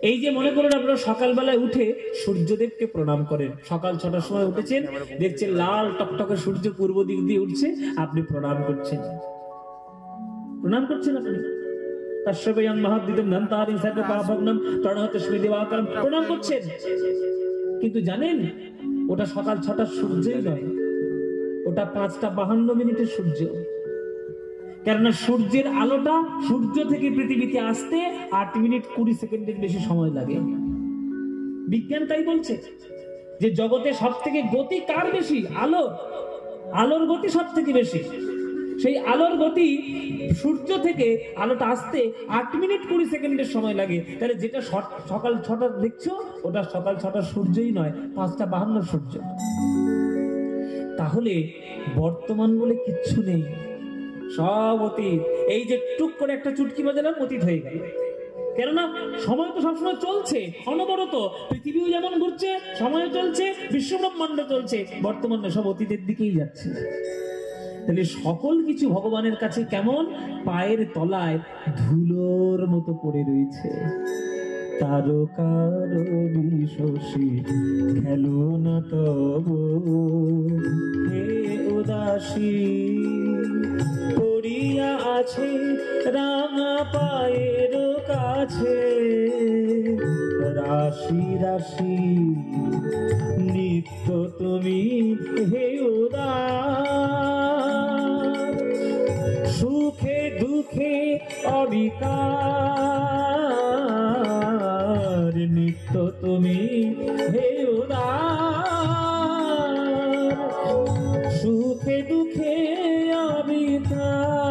এই যে মনে করুন আপনারা সকালবেলায় উঠে সূর্যদেবকে প্রণাম করেন, সকাল 6টার সময় উঠেছেন, দেখছেন লাল টকটকে সূর্য পূর্ব দিক দিয়ে উঠছে, আপনি প্রণাম করছেন। প্রণাম করছেন আপনি, প্রণাম করছেন। কিন্তু জানেন ওটা সকাল 6টার সূর্যই নয়, ওটা 5:52 সূর্য। কেননা সূর্যের আলোটা সূর্য থেকে পৃথিবীতে আসতে 8 মিনিট 20 সেকেন্ডের বেশি সময় লাগে। বিজ্ঞান তাই বলছে যে জগতে সব থেকে গতি কার বেশি? আলোর। আলোর গতি সব থেকে বেশি। সেই আলোর গতি সূর্য থেকে আলোটা আসতে 8 মিনিট 20 সেকেন্ডের সময় লাগে। তাহলে যেটা সকাল 6টা দেখছো ওটা সকাল 6টার সূর্যই নয়, 5:52 সূর্য। তাহলে বর্তমান বলে কিচ্ছু নেই, সব অতীত। এই যে টুক করে একটা চুটকি বাজালাম, অতীত হয়ে গেল। কেননা সময় তো সবসময় চলছে, অনবরত। পৃথিবীও যেমন ঘুরছে, সময়ও চলছে, বিশ্বব্রহ্মাণ্ড চলছে, বর্তমানে সব অতীতের দিকেই যাচ্ছে। তাহলে সকল কিছু ভগবানের কাছে কেমন? পায়ের তলায় ধুলোর মতো পড়ে রয়েছে। তারকার বিশোষী খেলো না তব হে উদাসী, পড়িয়া আছে রাঙা পায়ের কাছে রাশি রাশি নিত্য তুমি হে উদার, সুখে দুঃখে অবিকার নিত্য তুমি হে উদার, সুখে দুঃখে অবিকার,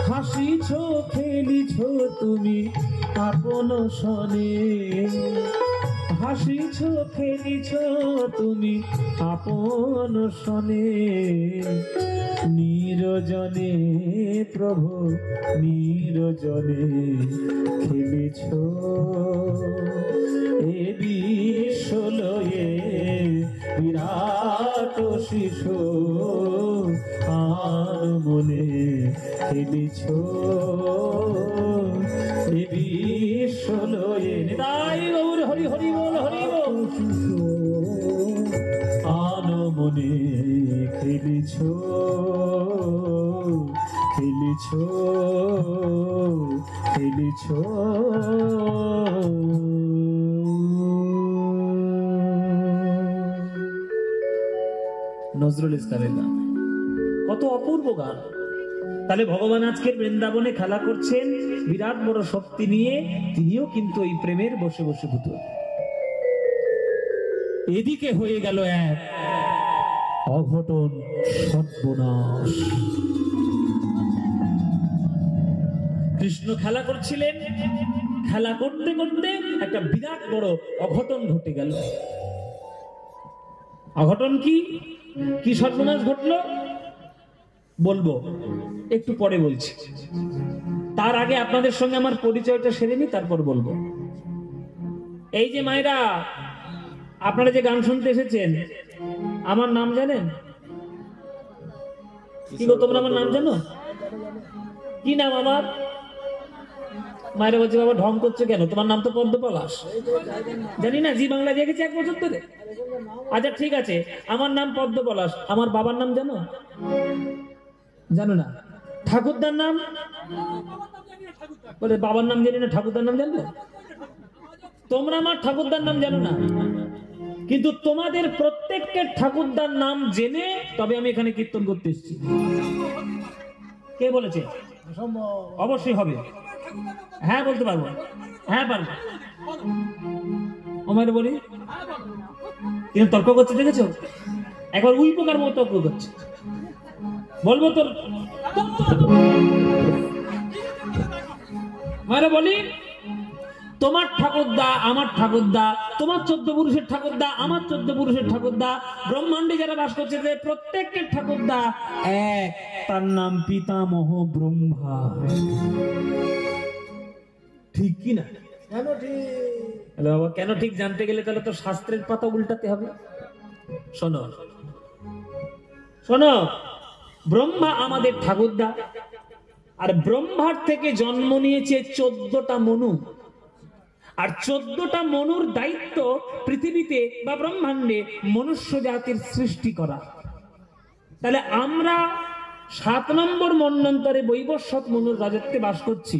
হাসিছ খেলিছ তুমি আপন সনে, হাসিছ খেলিছ তুমি আপন সনে, নিরজনে প্রভু নিরজনে খেলিছ এ বিশ্বলয়ে বিরাট শিশু আর মনে খেলিছ এ বিশ্বলয়ে। তাই গৌর হরি হরি বল হরি বল, আন মনে খেলিছ খেলিছ খেলিছ। নজরুল ইসলামের গান, কত অপূর্ব গান। তাহলে ভগবান আজকের বৃন্দাবনে খেলা করছেন বিরাট বড় শক্তি নিয়ে, তিনিও কিন্তু এই প্রেমের বসে বসে পুতুল। এদিকে হয়ে গেল এক অঘটন, সর্বনাশ। কৃষ্ণ খেলা করছিলেন, খেলা করতে করতে একটা বিরাট বড় অঘটন ঘটে গেল। অঘটন কি? কি সর্বনাশ ঘটলো বলবো, একটু পরে বলছি। তার আগে আপনাদের সঙ্গে আমার পরিচয়টা সেরে নি, তারপর বলবো। এই যে মায়েরা, আপনারা যে গান শুনতে এসেছেন, আমার নাম জানেন? কি গো তোমরা আমার নাম জানো? কি নাম আমার? মায়েরা বলছে বাবা ঢং করছে কেন, তোমার নাম তো পদ্ম পলাশ। জানি না, জি বাংলা দেখেছি 1 বছর ধরে। আচ্ছা ঠিক আছে, আমার নাম পদ্ম পলাশ। আমার বাবার নাম জানো? জানো না? ঠাকুরদার নাম? বলে বাবার নাম জানি না, ঠাকুরদার নাম জানবে? তোমরা আমার ঠাকুরদার নাম জানো না, কিন্তু তোমাদের প্রত্যেককে ঠাকুরদার নাম জেনে তবে আমি এখানে কীর্তন করতে এসেছি। কে বলেছে? অবশ্যই হবে। হ্যাঁ বলতে পারবো, হ্যাঁ পারবো। আমার বলি কিন্তু তর্ক করছে, দেখেছো? একবার উই পোকার মতো তর্ক করছে। বলবো তোর মায়েরা বলি, তোমার ঠাকুরদা আমার ঠাকুরদা, তোমার 14 পুরুষের ঠাকুরদা আমার 14 পুরুষের ঠাকুরদা, ব্রহ্মাণ্ডে যারা বাস করছে যে প্রত্যেকের ঠাকুরদা এক, তার নাম পিতামহ ব্রহ্মা। ঠিক কি না? কেন ঠিক? বাবা কেন ঠিক জানতে গেলে তাহলে তো শাস্ত্রের পাতা উল্টাতে হবে। শোনো শোনো, ব্রহ্মা আমাদের ঠাকুরদা, আর ব্রহ্মার থেকে জন্ম নিয়েছে 14টা মনু। আর 14টা মনুর দায়িত্ব পৃথিবীতে বা ব্রহ্মাণ্ডে মনুষ্য জাতির সৃষ্টি করা। তাহলে আমরা 7 নম্বর মন্বন্তরে বৈবস্বত মনুর রাজত্বে বাস করছি।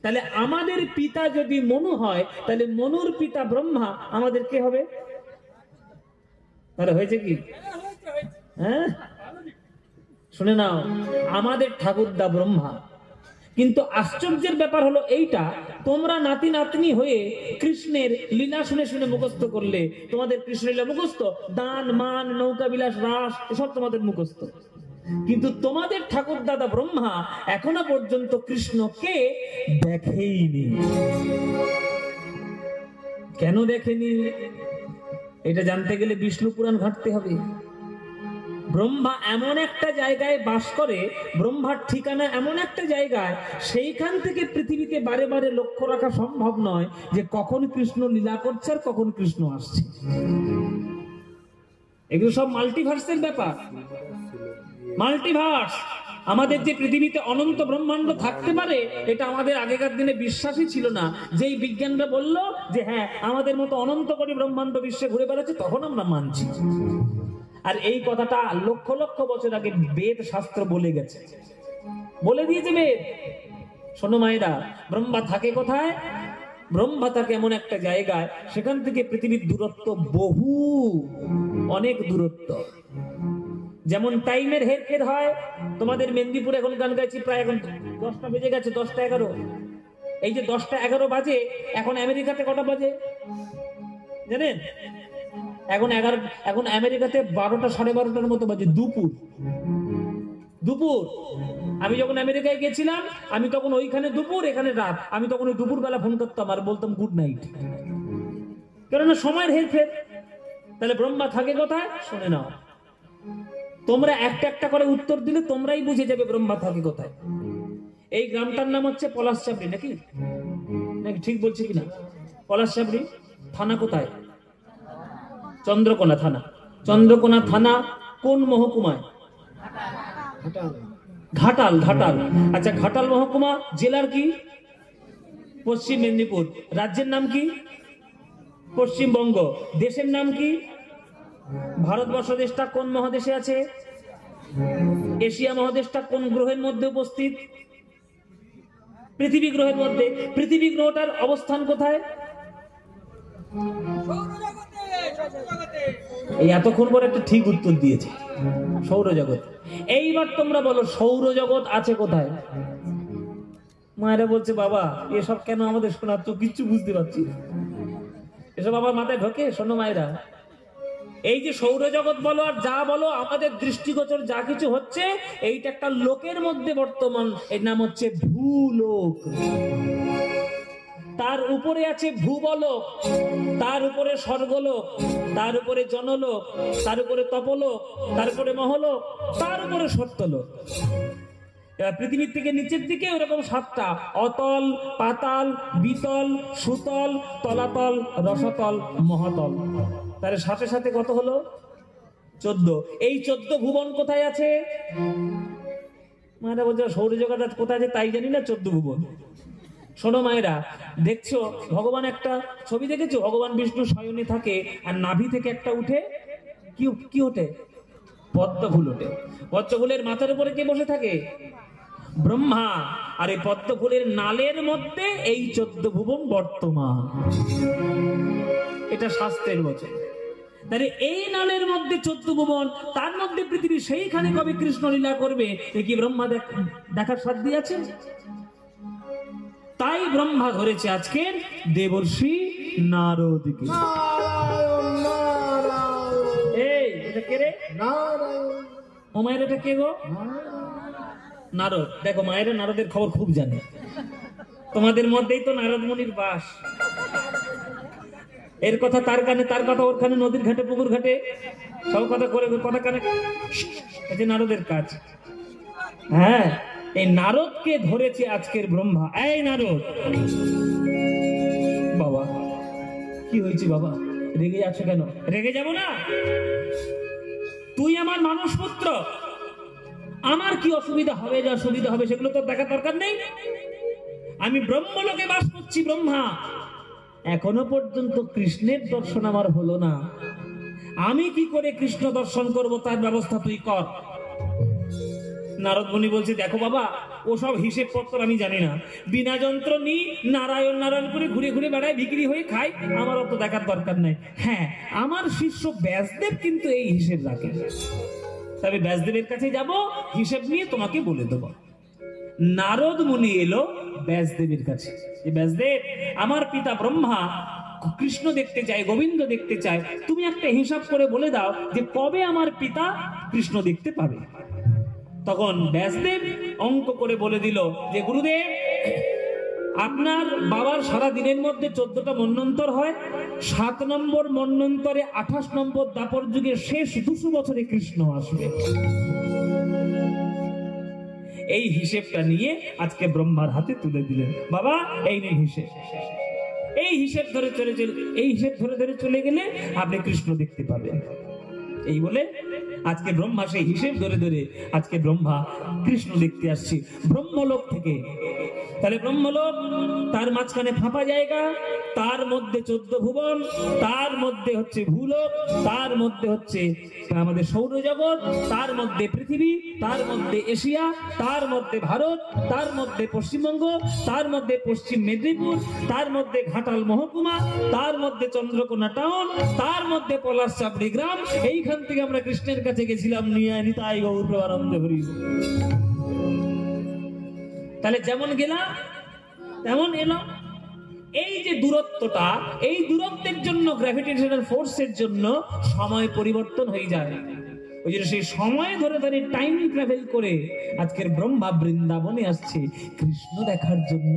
তাহলে আমাদের পিতা যদি মনু হয়, তাহলে মনুর পিতা ব্রহ্মা আমাদের কে হবে? তাহলে হয়েছে কি? হ্যাঁ, শুনে নাও, আমাদের ঠাকুরদা ব্রহ্মা। কিন্তু আশ্চর্যের ব্যাপার হলো এইটা, তোমরা নাতি নাতনি হয়ে কৃষ্ণের লীলা শুনে শুনে মুখস্থ করলে। তোমাদের কৃষ্ণ লীলা মুখস্থ, দান মান নৌকা বিলাস রাস এসব তোমাদের মুখস্থ। কিন্তু তোমাদের ঠাকুর দাদা ব্রহ্মা এখনো পর্যন্ত কৃষ্ণকে দেখেইনি। কেন দেখেনি? এটা জানতে গেলে বিষ্ণু পুরাণ ঘাঁটতে হবে। ব্রহ্মা এমন একটা জায়গায় বাস করে, ব্রহ্মার ঠিকানা এমন একটা জায়গায়, সেইখান থেকে পৃথিবীতে বারে বারে লক্ষ্য রাখা সম্ভব নয় যে কখন কৃষ্ণ লীলা করছে আর কখন কৃষ্ণ আসছে। এগুলো সব মাল্টিভার্সের ব্যাপার। মাল্টিভার্স, আমাদের যে পৃথিবীতে অনন্ত ব্রহ্মাণ্ড থাকতে পারে, এটা আমাদের আগেকার দিনে বিশ্বাসই ছিল না। যেই বিজ্ঞানরা বলল যে হ্যাঁ আমাদের মতো অনন্ত কোটি ব্রহ্মাণ্ড বিশ্বে ঘুরে বেড়াচ্ছে, তখন আমরা মানছি। আর এই কথাটা লক্ষ লক্ষ বছর আগে বেদ শাস্ত্র বলে গেছে, বলে দিয়েছে বেদ। শোনো মায়েরা, ব্রহ্মা থাকে কোথায়? ব্রহ্মা থাকে এমন একটা জায়গায়, সেখান থেকে পৃথিবীর দূরত্ব বহু, অনেক দূরত্ব। যেমন টাইমের হেরফের হয়। তোমাদের মেদিনীপুর এখন গান গাইছি, প্রায় এখন 10টা বেজে গেছে, 10টা 11। এই যে 10টা 11 বাজে, এখন আমেরিকাতে কটা বাজে জানেন? এখন আমেরিকাতে 12টা 12:30 মতো বাজে, দুপুর। আমি যখন আমেরিকায় গেছিলাম, আমি তখন ওইখানে দুপুর, এখানে রাত। আমি তখন ওই দুপুর বেলা ফোন করতাম আর বলতাম গুড নাইট, কেননা সময়ের হেরফের। তাহলে ব্রহ্মা থাকে কোথায়? শুনে নাও, তোমরা একটা একটা করে উত্তর দিলে তোমরাই বুঝে যাবে ব্রহ্মা থাকে কোথায়। এই গ্রামটার নাম হচ্ছে পলাশচাবড়ি, নাকি নাকি ঠিক বলছি কিনা? পলাশচাবড়ি থানা কোথায়? চন্দ্রকোনা থানা। চন্দ্রকোনা থানা কোন মহকুমায়? ঘাটাল। ঘাটাল, আচ্ছা। ঘাটাল মহকুমা, জেলার কি? পশ্চিম মেদিনীপুর। রাজ্যের নাম কি? পশ্চিমবঙ্গ। দেশের নাম কি? ভারতবর্ষ। দেশটা কোন মহাদেশে আছে? এশিয়া মহাদেশটা কোন গ্রহের মধ্যে উপস্থিত? পৃথিবী গ্রহের মধ্যে। পৃথিবী গ্রহটার অবস্থান কোথায়? এই এতক্ষণ পর একটা ঠিক উত্তর দিয়েছে, সৌরজগৎ। এইবার তোমরা বলো সৌরজগৎ আছে কোথায়? মায়েরা বলছে বাবা এসব কেন আমাদের শোনাচ্ছ, কিচ্ছু বুঝতে পারছি না, এসব আমার মাথায় ঢোকে? শোনো মায়েরা, এই যে সৌরজগৎ বলো আর যা বলো, আমাদের দৃষ্টিগোচর যা কিছু হচ্ছে, এইটা একটা লোকের মধ্যে বর্তমান। এর নাম হচ্ছে ভূলোক। তার উপরে আছে ভূবলোক, তার উপরে স্বর্গলোক, তার উপরে জনলোক, তার উপরে তপলোক, তার উপরে মহলোক, তার উপরে সত্যলোক। এবার পৃথিবীর থেকে নিচের দিকে ওরকম 7টা: অতল, পাতাল, বিতল, সুতল, তলাতল, রসাতল, মহাতল। তার সাথে সাথে কত হলো? 14। এই 14 ভুবন কোথায় আছে? মায়েরা বলছে সৌরজগৎ কোথায় আছে তাই জানি না, 14 ভুবন। শোনো মায়েরা, দেখছো ভগবান একটা ছবি দেখেছো? ভগবান বিষ্ণু শয়নে থাকে আর নাভি থেকে একটা উঠে, কি ওঠে? পদ্মফুল ওঠে। পদ্মফুলের মাথার উপরে কে বসে থাকে? ব্রহ্মা। আর এই পদ্মফুলের নালের মধ্যে এই 14 ভুবন বর্তমান। এটা শাস্ত্রের বচন। তাহলে এই নালের মধ্যে 14 ভুবন, তার মধ্যে পৃথিবী। সেইখানে কবে কৃষ্ণ লীলা করবে এ কি ব্রহ্মা দেখার সাধ্য আছে? তাই ব্রহ্মা ধরেছে আজকে দেবর্ষি নারদকে। এই এটা কে রে? ও মায়ের, এটা কে গো? নারদ। দেখো মায়েরা নারদের খবর খুব জানে। তোমাদের মধ্যেই তো নারদ মুনির বাস। এর কথা তার কানে, তার কথা ওর কানে, নদীর ঘাটে পুকুর ঘাটে সব কথা করে, কথা কানে। এই যে নারদের কাজ। হ্যাঁ, এই নারদকে ধরেছে আজকের ব্রহ্মা। এই নারদ বাবা, কি হয়েছে বাবা? রেগে যাচ্ছ কেন? রেগে যাব না? তুই আমার মানুষ পুত্র, আমার কি অসুবিধা হবে, যা সুবিধা হবে সেগুলো তো দেখার দরকার নেই। আমি ব্রহ্মলোকে বাস করছি, ব্রহ্মা। এখনো পর্যন্ত কৃষ্ণের দর্শন আমার হলো না, আমি কি করে কৃষ্ণ দর্শন করব তার ব্যবস্থা তুই কর। নারদ মুনি বলছে, দেখো বাবা, ওসব হিসেব পত্র আমি জানি না, বিনা যন্ত্র নি নারায়ণ নারায়ণ করে ঘুরে ঘুরে বেড়ায়, বিক্রি হয়ে খাই, আমার অত দেখার দরকার নাই। হ্যাঁ, আমার শিষ্য ব্যাসদেব কিন্তু এই হিসেব রাখে, তবে ব্যাসদেবের কাছে যাব, হিসেব নিয়ে তোমাকে বলে দেবো। নারদ মুনি এলো ব্যাসদেবের কাছে, ব্যাসদেব, আমার পিতা ব্রহ্মা কৃষ্ণ দেখতে চায়, গোবিন্দ দেখতে চায়, তুমি একটা হিসাব করে বলে দাও যে কবে আমার পিতা কৃষ্ণ দেখতে পাবে। তখন ব্যাসদেব অঙ্ক করে বলে দিল যে গুরুদেব, আপনার বাবার সারা দিনের মধ্যে 14টা মন্বন্তর হয়, 7 নম্বর মন্বন্তরে 28 নম্বর দাপর যুগের শেষ 200 বছরে কৃষ্ণ আসবে। এই হিসেবটা নিয়ে আজকে ব্রহ্মার হাতে তুলে দিলেন, বাবা এই নিন হিসেব। এই হিসেব ধরে চলে গেলে আপনি কৃষ্ণ দেখতে পাবেন। এই বলে আজকে ব্রহ্মা সেই হিসেব ধরে আজকে ব্রহ্মা কৃষ্ণ দেখতে আসছে ব্রহ্মলোক থেকে। তাহলে ব্রহ্মলোক, তার মাঝখানে ফাঁপা জায়গা, তার মধ্যে 14 ভুবন, তার মধ্যে হচ্ছে ভূলোক, তার মধ্যে হচ্ছে আমাদের সৌরজগৎ, তার মধ্যে পৃথিবী, তার মধ্যে এশিয়া, তার মধ্যে ভারত, তার মধ্যে পশ্চিমবঙ্গ, তার মধ্যে পশ্চিম মেদিনীপুর, তার মধ্যে ঘাটাল মহকুমা, তার মধ্যে চন্দ্রকোনা টাউন, তার মধ্যে পলাশচাবড়ি গ্রাম। এইখান থেকে আমরা কৃষ্ণের কাছে গেছিলাম, নিয়ে নিতাই গৌর প্রেমানন্দ হরি। তাহলে যেমন গেলাম তেমন এলাম। এই যে দূরত্বটা, এই দূরত্বের জন্য, গ্র্যাভিটেশনাল ফোর্সের জন্য সময় পরিবর্তন হয়ে যায়। ওই জন্য সেই সময় ধরে টাইম ট্রাভেল করে আজকের ব্রহ্মা বৃন্দাবনে আসছে কৃষ্ণ দেখার জন্য।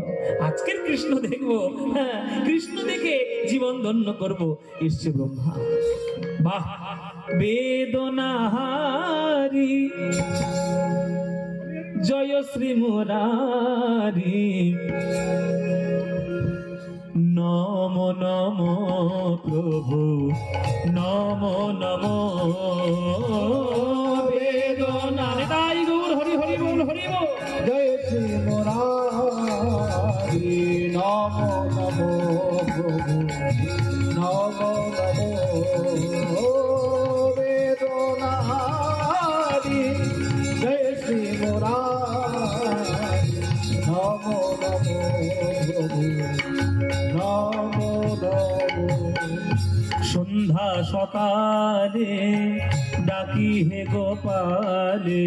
আজকের কৃষ্ণ দেখবো, হ্যাঁ, কৃষ্ণ দেখে জীবন ধন্য করব। এসছে ব্রহ্মা। বাহ, বেদনাহারি জয় শ্রী মুরারি, নম নম প্রভু, নম নম বেদনা। নিতাই গৌর হরি হরি বল, হরি বল। জয় শ্রী মুরারি, নম নম প্রভু, নম নম বেদনাহারি। জয় শ্রী মুরারি, নম নম প্রভু, নম নম। সন্ধ্যা সকালে ডাকি হে গোপালে,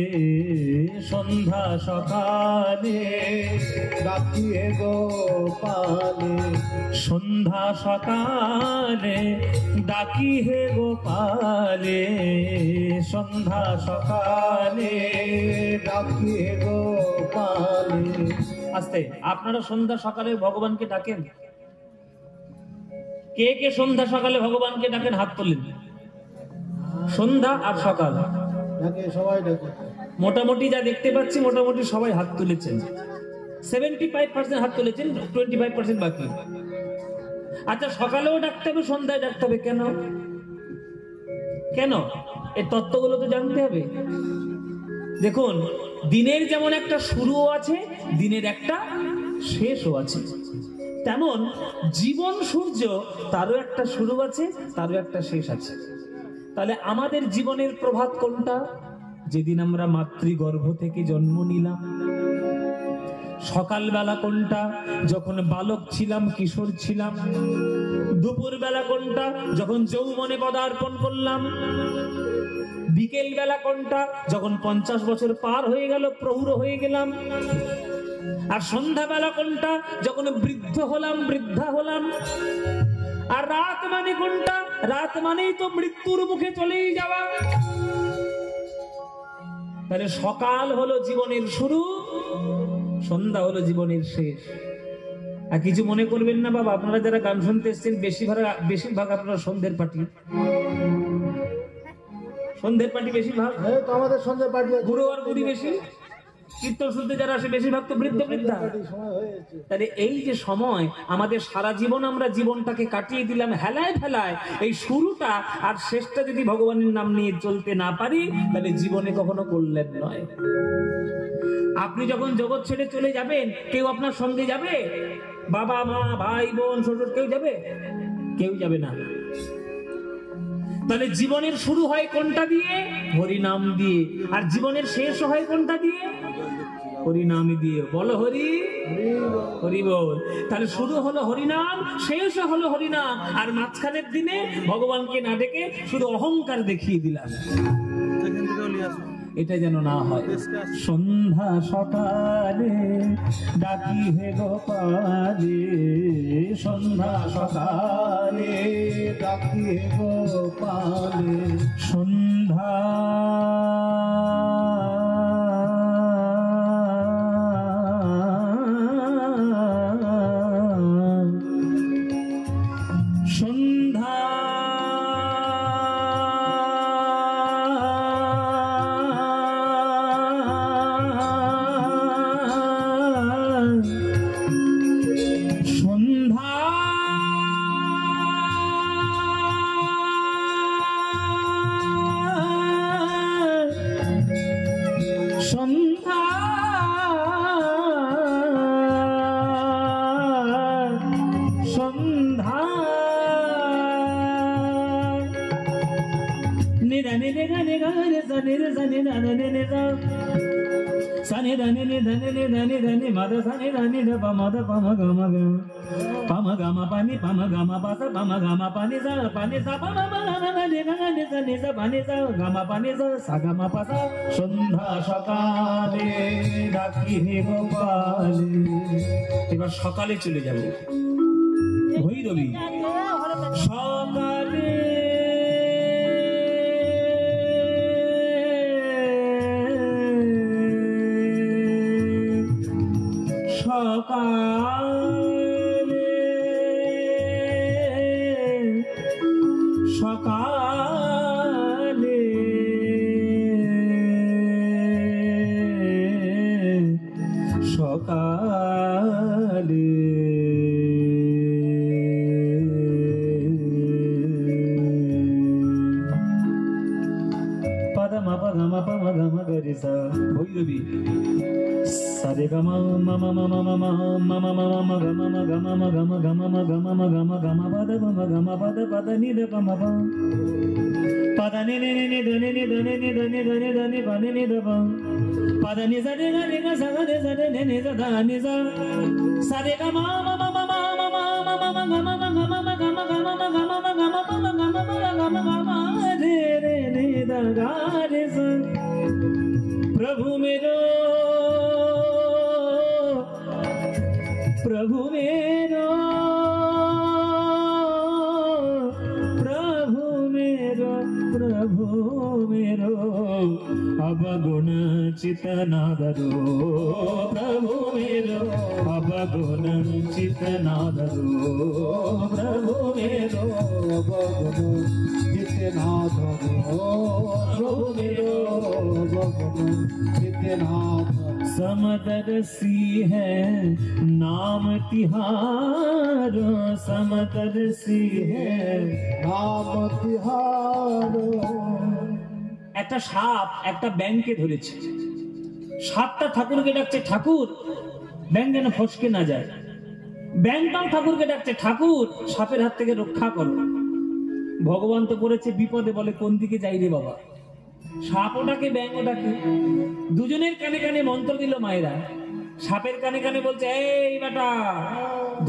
সন্ধ্যা সকালে ডাকি হে গোপালে, সন্ধ্যা সকালে ডাকি হে গোপালে, সন্ধ্যা সকালে ডাকি হে গোপালে। আস্তে, আপনারা সন্ধ্যা সকালে ভগবানকে ডাকেন? কে কে সন্ধ্যা সকালে ভগবানকে ডাকেন? হাত তোলেন। সন্ধ্যা আর সকাল ডাকে, সবাই ডাকে। মোটামুটি যা দেখতে পাচ্ছি, মোটামুটি সবাই হাত তুলেছেন। 75% হাত তুলেছেন, 25% বাকি। আচ্ছা, সকালেও ডাকতে হবে, সন্ধ্যায় ডাকতে হবে, কেন? কেন? এই তত্ত্বগুলো তো জানতে হবে। দেখুন, দিনের যেমন একটা শুরুও আছে, দিনের একটা শেষও আছে, তেমন জীবন সূর্য, তারও একটা শুরু আছে, তারও একটা শেষ আছে। তাহলে আমাদের জীবনের প্রভাত কোনটা? যেদিন আমরা মাতৃগর্ভ থেকে জন্ম নিলাম। সকালবেলা কোনটা? যখন বালক ছিলাম, কিশোর ছিলাম। দুপুর বেলা কোনটা? যখন যৌবনে পদার্পণ করলাম। বিকেল বেলা কোনটা? যখন 50 বছর পার হয়ে গেল, প্রৌঢ় হয়ে গেলাম। আর সন্ধ্যাবেলা কোনটা? যখন বৃদ্ধ হলাম, বৃদ্ধা হলাম। আর রাত মানে কোনটা? রাত মানেই তো মৃত্যুর মুখে চলেই যাওয়া। তাহলে সকাল হলো জীবনের শুরু, সন্ধ্যা হলো জীবনের শেষ। আর কিছু মনে করবেন না বাবা, আপনারা যারা গান শুনতে এসেছেন, বেশিরভাগ আপনারা সন্ধ্যের পার্টি। সন্ধ্যের পার্টি বেশিরভাগ, আমাদের সন্ধ্যের পার্টি। বুড়ো আর বুড়ি বেশি, কীর্তন শুনতে যারা আসে বেশিরভাগ তো বৃদ্ধ বৃদ্ধা। সময় হয়েছে। তাহলে এই যে সময় আমাদের সারা জীবন আমরা জীবনটাকে কাটিয়ে দিলাম হেলায় ফেলায়, এই শুরুটা আর শেষটা যদি ভগবানের নাম নিয়ে চলতে না পারি তাহলে জীবনে কখনো কল্যাণ নয়। আপনি যখন জগৎ ছেড়ে চলে যাবেন, কেউ আপনার সঙ্গে যাবে? বাবা মা ভাই বোন শ্বশুর কেউ যাবে? কেউ যাবে না। তাহলে জীবনের শুরু হয় কোনটা দিয়ে? হরিনাম দিয়ে। আর জীবনের শেষ হয় কোনটা দিয়ে? হরিনাম দিয়ে। বলো হরি হরি বল। তাহলে শুরু হলো হরিনাম, শেষ হলো হরিনাম, আর মাঝখানের দিনে ভগবানকে না ডেকে শুধু অহংকার দেখিয়ে দিলাম। এটা যেন না হয়। সন্ধ্যা সকালে ডাকি হে গোপালে, সন্ধ্যা সকালে ডাকি হে গোপালে, সন্ধ্যা সন্ধ্যা সন্ধ্যা সন্ধ্যা সন্ধ্যা নিরা নিরা নিরা জানি জানি জানি নিরা সানি দানি নি ধানি নি ধানি ধানি মাদ সানি ধানি ধ পমদ পম গম গ পম গম পানি পম গম পাস পম গম পানি সা পম নি নি সা নি সা পানি সা গম পানি সা সা গম পাস। সন্ধ্যা সকালে ডাকি হে গোপালে। এবার সকালে চলে যাবে ভৈরবী। সকালে সকালে সকালে সকালে পদমা পদমা পম গম গরিসা ভৈরবী। সারে গম মম মম মম মম মম গম গম গম গম গম গম গম পদ মম গম পদ পদ নি দ পম প পদ নি নি নি ధని ని ధని ని ధని ధని ధని పని ని ద ప పద ని స ని గ ని గ స గ ని స ని ని స ధ ని స సరే గమ మమ మమ మమ మమ గమ గమ గమ గమ గమ గమ పమ గమ గమ గమ రే రే ని ద గ రే స। प्रभु मेरो प्रभु मेरो प्रभु मेरो प्रभु मेरो अवगुण चित नादरो प्रभु मेरो अवगुण चित नादरो प्रभु मेरो अवगुण चित नादरो प्रभु मेरो अवगुण चित नादरो। समदर्शी है नाम तिहारो, समदर्शी है नाम तिहारो। একটা সাপ একটা ব্যাঙকে ধরেছে। সাপটা ঠাকুরকে ডাকছে ঠাকুর, ব্যাঙ যেন ফসকে না যায়। ব্যাঙটাও ঠাকুরকে ডাকছে ঠাকুর, সাপের হাত থেকে রক্ষা করো। ভগবান তো পড়েছে বিপদে, বলে কোন দিকে যাই রে বাবা। সাপ ওটাকে ব্যাঙ ওটাকে, দুজনের কানে কানে মন্ত্র দিল মায়েরা। সাপের কানে কানে বলছে এই বেটা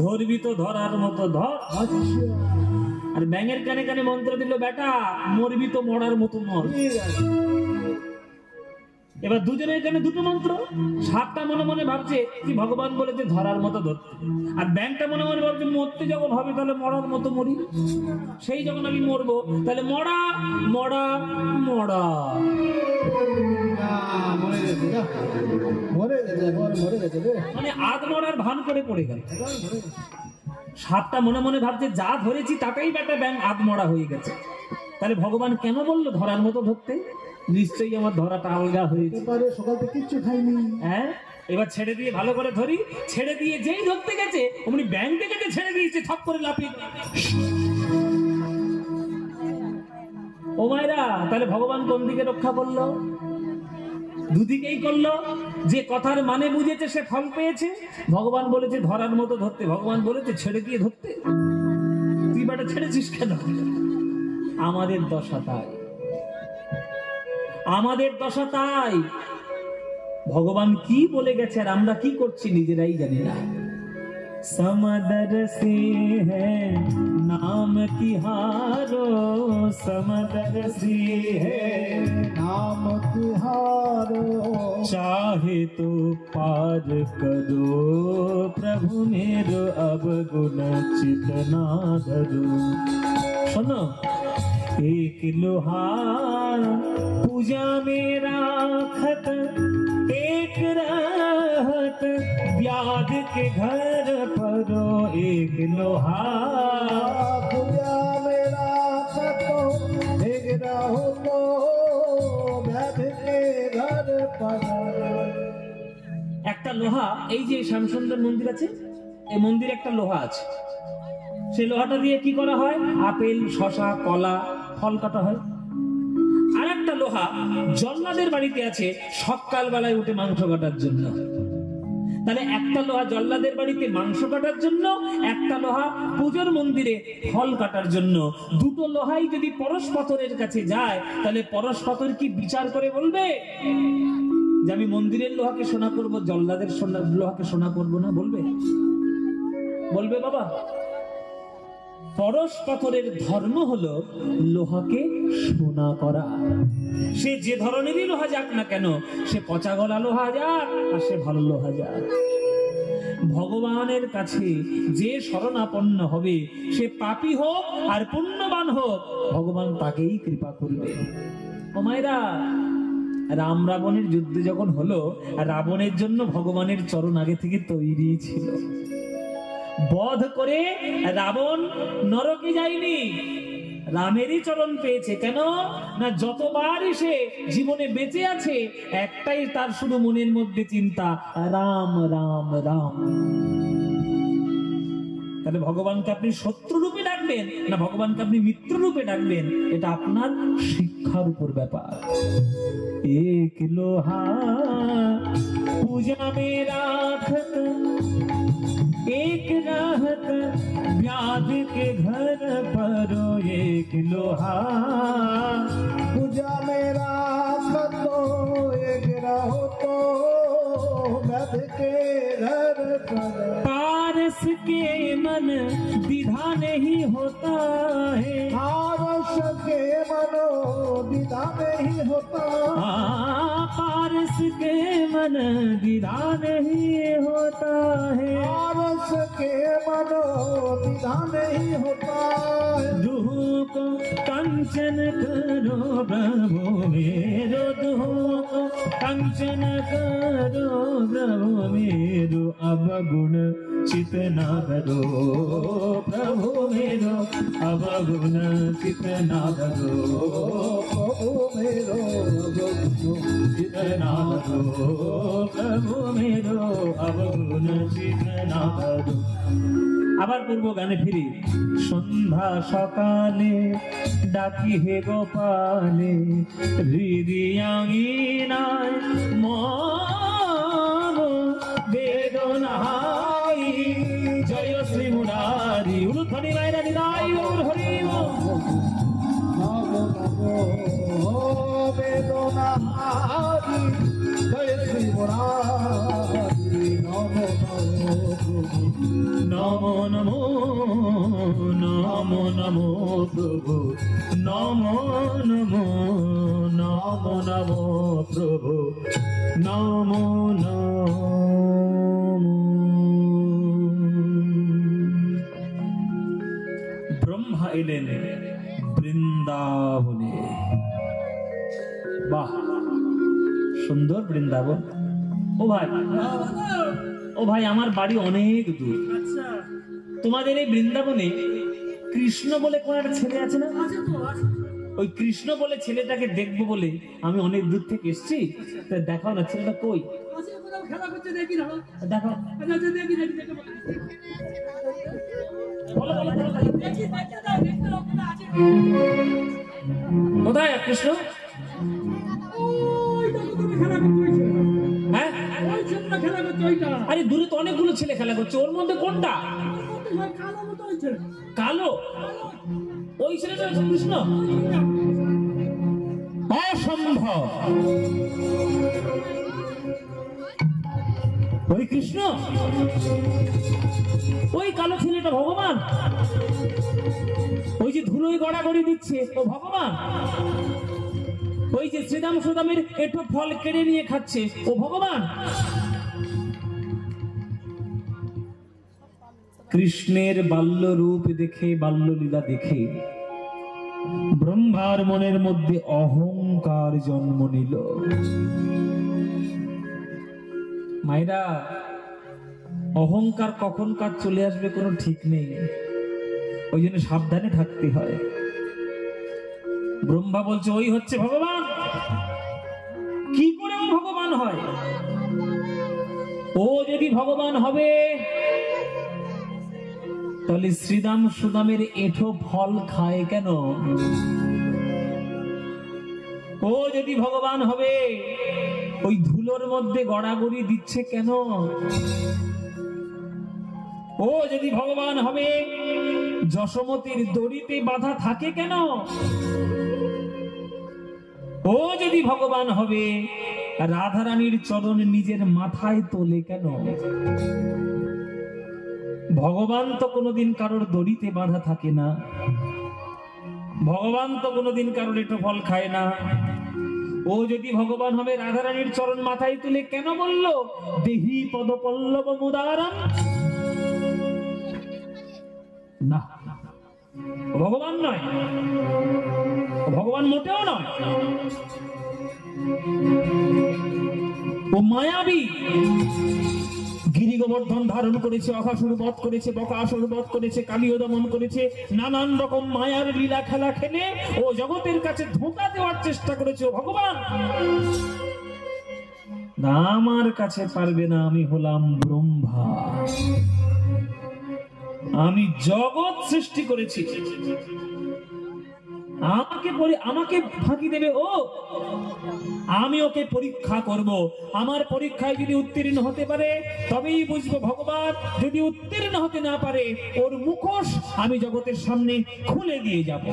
ধরবি তো ধরার মতো ধর, আর ব্যাঙের কানে কানে মন্ত্র দিল বেটা মরবি তো মরার মতো মর। এবার দুজনের কানে দুটো মন্ত্র। সাপটা মনে মনে ভাবছে কি ভগবান বলেছে ধরার মতো ধরতে, আর ব্যাঙটা মনে মনে ভাবছে মরতে যখন হবে তাহলে মরার মতো মরি, সেই যখন আমি মরবো তাহলে মরা মরা মরা। মানে আধ মরার ভান করে পড়ে গেল। সাপটা মনে মনে ভাবছে যা ধরেছি তাতেই বেটা ব্যাঙ আধ মরা হয়ে গেছে, তাহলে ভগবান কেন বললো ধরার মতো ধরতে? নিশ্চয়ই আমার ধরাটা আলগা হয়েছে। এবারে সকাল থেকে কিচ্ছু খাইনি। হ্যাঁ, এবার ছেড়ে দিয়ে ভালো করে ধরি। ছেড়ে দিয়ে যেই ধরতে গেছে অমনি ব্যাংক থেকে ছেড়ে দিয়েছে, ঠপ করে লাফিয়ে। ও মায়েরা, তাহলে ভগবান কোন দিকে রক্ষা করলো? দুদিকেই করলো। যে কথার মানে বুঝেছে সে ফল পেয়েছে। ভগবান বলেছে ধরার মতো ধরতে, ভগবান বলেছে ছেড়ে দিয়ে ধরতে। তুই বাটা ছেড়েছিস কেন? আমাদের দশা তাই, আমাদের দশা তাই। ভগবান কি বলে গেছে আর আমরা কি করছি নিজেরাই জানি না। समदर से है नाम तिहारो, समदर से है नाम तिहारो, चाहे तो पार करो प्रभु मेरो अब गुण चित ना धरो। सुनो, एक लोहार पूजा में राखत, एक रहत ब्याद के घर परो। एक लोहार पूजा में राखतो, एक रहतो ब्याद के घर परो। একটা লোহা, এই যে শ্যামসুন্দর মন্দির আছে, এই মন্দিরে একটা লোহা আছে। সেই লোহাটা দিয়ে কি করা হয়? আপেল, শসা, কলা, ফল কাটা হয়। আর একটা লোহা জল্লাদের বাড়িতে আছে, সকাল বেলায় উঠে মাংস কাটার জন্য। তাহলে একটা লোহা জল্লাদের বাড়িতে মাংস কাটার জন্য, একটা লোহা পূজোর মন্দিরে ফল কাটার জন্য। দুটো লোহাই যদি পরস্পরের কাছে যায়, তাহলে পরস্পর কি বিচার করে বলবে যে আমি মন্দিরের লোহাকে সোনা করবো, জল্লাদের লোহাকে সোনা করবো না? বলবে? বলবে বাবা? পরস্পরের ধর্ম হলো লোহাকে সোনা করা। সে যে ধরনেরই লোহা যাক না কেন, সে পচা গলা লোহা যাক আর সে ভালো লোহা যাক, ভগবানের কাছে যে শরণাপন্ন হবে, সে পাপী হোক আর পুণ্যবান হোক, ভগবান তাকেই কৃপা করবে। ও মায়েরা, রাম রাবণের যুদ্ধ যখন হলো, রাবণের জন্য ভগবানের চরণ আগে থেকে তৈরি ছিল। বধ করে রাবণ নরকে যায়নি, রামেরই চরণ পেয়েছে। কেন না, যতবারই সে জীবনে বেঁচে আছে, একটাই তার শুধু মনের মধ্যে চিন্তা, রাম রাম রাম। তাহলে ভগবানকে আপনি শত্রু রূপে ডাকবেন না ভগবানকে আপনি মিত্র রূপে ডাকবেন, এটা আপনার শিক্ষার উপর ব্যাপার। এক লোহা পূজা में राखत, एक रहत ब्याद के घर परो। एक लोहा पूजा में राखतो, एक रहतो ब्याद के घर परो। पारस के मन विधा नहीं होता है, पारस के मनो विधा नहीं होता। पारस के मन विधा नहीं होता है, पारस के मनो विधा नहीं होता है। दुह को कंचन करो प्रभु मेरो, दुह को कंचन करो प्रभु मेरो, अब गुण चित ना धरो प्रभु मेरो, अब गुण चित ना धरो प्रभु मेरो, चित ना धरो प्रभु मेरो, अब गुण चित ना धरो। আবার পূর্ব গানে ফিরি। সন্ধ্যা সকালে ডাকি হে গোপালে, হৃদয়াঙ্গিনায় মন বেদনাই। জয় শ্রী মুরারি, উলুধ্বনি মায়েরা নিদাই গৌর হরি বল। নমো নমো বেদনাহারি, জয় শ্রী মুরারি। নমো নমো নমো নমো নমো প্রভু, নমো নমো নমো নমো প্রভু, নমো নমো। ব্রহ্মা এলেন বৃন্দাবনে। বাহ, সুন্দর বৃন্দাবন। ও ভাই, আমার বাড়ি অনেক দূর। তোমাদের এই বৃন্দাবনে কৃষ্ণ বলে কোন একটা ছেলে আছে না? ওই কৃষ্ণ বলে ছেলেটাকে দেখবো বলে আমি অনেক দূর থেকে এসেছি, তা দেখাও না ছেলেটা কই, খেলা করছে দেখি না, দেখাও। দেখি দেখি দেখি বলো, বলো, বলো, বলো। দেখি দেখি দাও, দেখতে লোকটা আছে। কোথায় কৃষ্ণ? ওই দেখো তুমি খেলা করছো ওই ছেলেটা। হ্যাঁ, ওই ছেলেটা খেলা করছে ওইটা। আরে দূরে তো অনেকগুলো ছেলে খেলা করছে, ওর মধ্যে কোনটা সব কালো মতো ওই ছেলে। কালো? ওই ছেলেটা হচ্ছে কৃষ্ণ? অসম্ভব, ওই কৃষ্ণ, ওই কালো ছেলেটা ভগবান, ওই যে ধুলোয় গড়াগড়ি দিচ্ছে ও ভগবান, ওই যে শ্রীদাম সুদামের এটো ফল কেড়ে নিয়ে খাচ্ছে ও ভগবান। কৃষ্ণের বাল্য রূপ দেখে, বাল্যলীলা দেখে ব্রহ্মার মনের মধ্যে অহংকার জন্ম নিল। মায়েরা, অহংকার কখনকার চলে আসবে কোনো ঠিক নেই, ওই জন্য সাবধানে থাকতে হয়। ব্রহ্মা বলছে ওই হচ্ছে ভগবান। কি করে ও ভগবান হয়? ও যদি ভগবান হবে তাহলে শ্রীদাম সুদামের এঁঠো ফল খায় কেন? ও যদি ভগবান হবে ওই ধুলোর মধ্যে গড়াগড়ি দিচ্ছে কেন? ও যদি ভগবান হবে যশোমতির দড়িতে বাঁধা থাকে কেন? ও যদি ভগবান হবে রাধারানীর চরণ নিজের মাথায় তোলে কেন? ভগবান তো কোনোদিন কারোর দড়িতে বাঁধা থাকে না, ভগবান তো কোনোদিন কারোর এটো ফল খায় না। ও যদি ভগবান হবে রাধারানীর চরণ মাথায় তুলে কেন বলল দেহি পদ পল্লব মুদারাম? না, ভগবান নয়, ভগবান মোটেও নয়, ও মায়াবী। গিরি গোবর্ধন ধারণ করেছে, অঘাসুর বধ করেছে, বকাসুর বধ করেছে, কালীয় দমন করেছে, নানান রকম মায়ার লীলা খেলা খেলে ও জগতের কাছে ধোঁকা দেওয়ার চেষ্টা করেছে। ও ভগবান না, আমার কাছে পারবে না, আমি হলাম ব্রহ্মা, আমি জগৎ সৃষ্টি করেছি, আমাকে ফাঁকি দেবে ও? আমি ওকে পরীক্ষা করব, আমার পরীক্ষায় যদি উত্তীর্ণ হতে পারে তবেই বুঝবো ভগবান, যদি উত্তীর্ণ হতে না পারে ওর মুখোশ আমি জগতের সামনে খুলে দিয়ে যাব।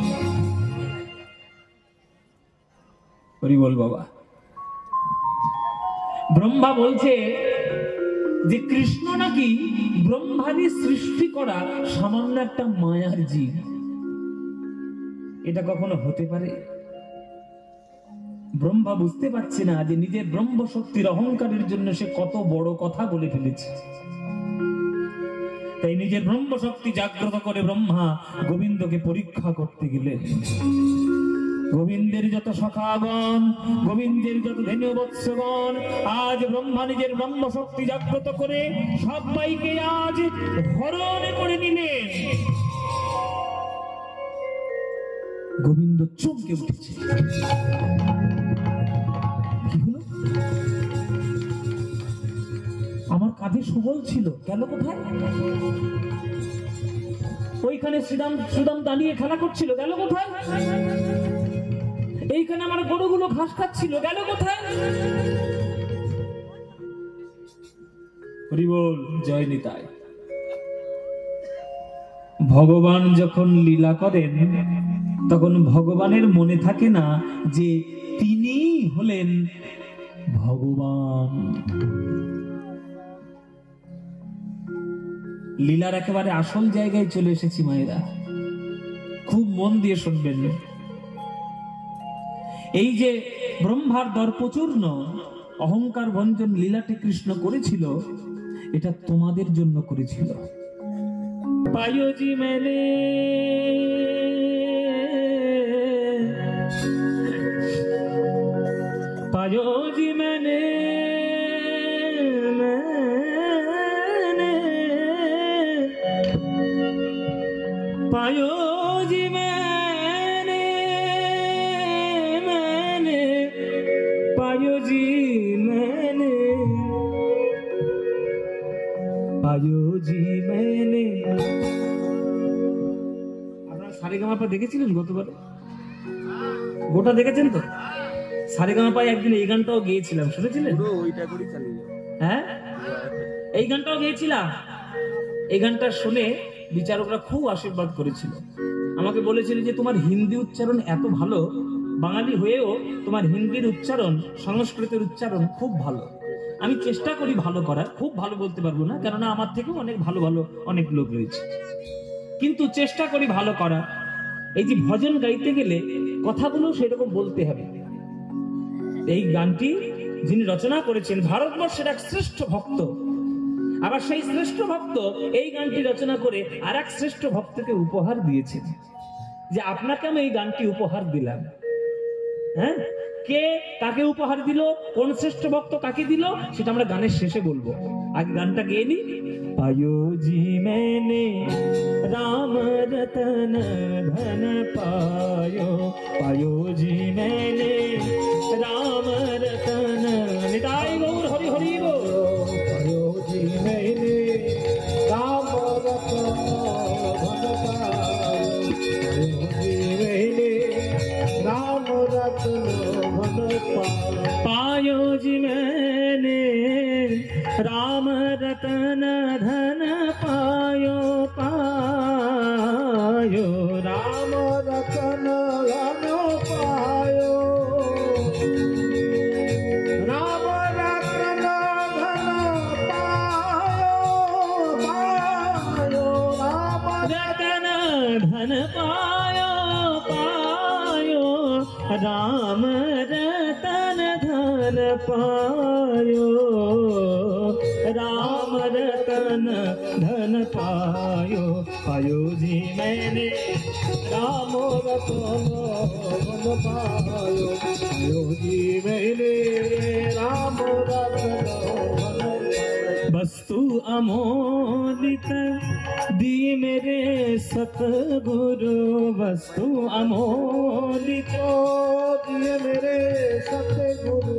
হরি বল বাবা। ব্রহ্মা বলছে যে কৃষ্ণ নাকি ব্রহ্মারই সৃষ্টি করা সামান্য একটা মায়ার জীব। এটা কখনো হতে পারে? ব্রহ্মা বুঝতে পারছে না যে নিজের ব্রহ্ম শক্তির অহংকারের জন্য সে কত বড় কথা বলে ফেলেছে। তাই নিজের ব্রহ্ম শক্তি জাগ্রত করে ব্রহ্মা গোবিন্দকে পরীক্ষা করতে গেলেন। গোবিন্দের যত সখাগণ, গোবিন্দের যত ধেনুবৎসগণ, আজ ব্রহ্মা নিজের ব্রহ্ম শক্তি জাগ্রত করে সবাইকে আজ হরণ করে নিলেন। গোবিন্দ চমকে উঠেছে। কি হলো? আমার কাঁধে সুবল ছিল, গেল কোথায়? ওইখানে সুদাম দাঁড়িয়ে খেলা করছিল, গেল কোথায়? এইখানে আমার গরুগুলো ঘাস খাচ্ছিল, গেল কোথায়? হরি বল, জয় নিতাই। ভগবান যখন লীলা করেন তখন ভগবানের মনে থাকে না যে তিনি হলেন ভগবান। লীলার একেবারে আসল জায়গায় চলে এসেছি মায়েরা, খুব মন দিয়ে শুনবেন। এই যে ব্রহ্মার দর্পচূর্ণ অহংকার ভঞ্জন লীলাটি কৃষ্ণ করেছিল, এটা তোমাদের জন্য করেছিল। পায়োজি মেলে পায়োজি মেনে পায়োজি মেনে पायो जी मैंने। আপনারা সারেগামাপা দেখেছিলেন গতবারে? গোটা দেখেছেন তো? সারেগামাপায় একদিন এই গানটাও গেয়েছিলাম, শুনেছিলেন? হ্যাঁ, এই গানটাও গেয়েছিলাম। এই গানটা শুনে বিচারকরা খুব আশীর্বাদ করেছিল, আমাকে বলেছিল যে তোমার হিন্দি উচ্চারণ এত ভালো, বাঙালি হয়েও তোমার হিন্দির উচ্চারণ, সংস্কৃতের উচ্চারণ খুব ভালো। আমি চেষ্টা করি ভালো করার, খুব ভালো বলতে পারবো না, কেননা আমার থেকেও অনেক ভালো ভালো অনেক লোক রয়েছে, কিন্তু চেষ্টা করি ভালো করার। এই যে ভজন গাইতে গেলে কথাগুলো সেরকম বলতে হবে। এই গানটি যিনি রচনা করেছেন ভারতবর্ষের এক শ্রেষ্ঠ ভক্ত, আবার সেই শ্রেষ্ঠ ভক্ত এই গানটি রচনা করে আর এক শ্রেষ্ঠ ভক্তকে উপহার দিয়েছেন, যে আপনাকে আমি এই গানটি উপহার দিলাম। হ্যাঁ, কে কাকে উপহার দিল, কোন শ্রেষ্ঠ ভক্ত কাকে দিল, সেটা আমরা গানের শেষে বলবো। আগে গানটা গেয়ে নি। पायो जी मैंने राम रतन धन पायो, पायो जी मैंने राम रतन। निताई गौर हरि हरि बोल। पायो जी मैंने राम रतन धन पायो, पायो जी मैंने राम रतन धन पायो। पायो जी मैंने राम रतन धन पायो, पायो राम रतन धन पायो, राम रतन धन पायो, पायो राम रतन धन पायो, राम रतन धन पायो, राम रतन धन पायो। पायो जी मैंने राम रतन धन पायो, पायो जी मैंने राम रतन धन। वस्तु अमोलित दिए मेरे सतगुरु, वस्तु अमोलित दिए मेरे सतगुरु।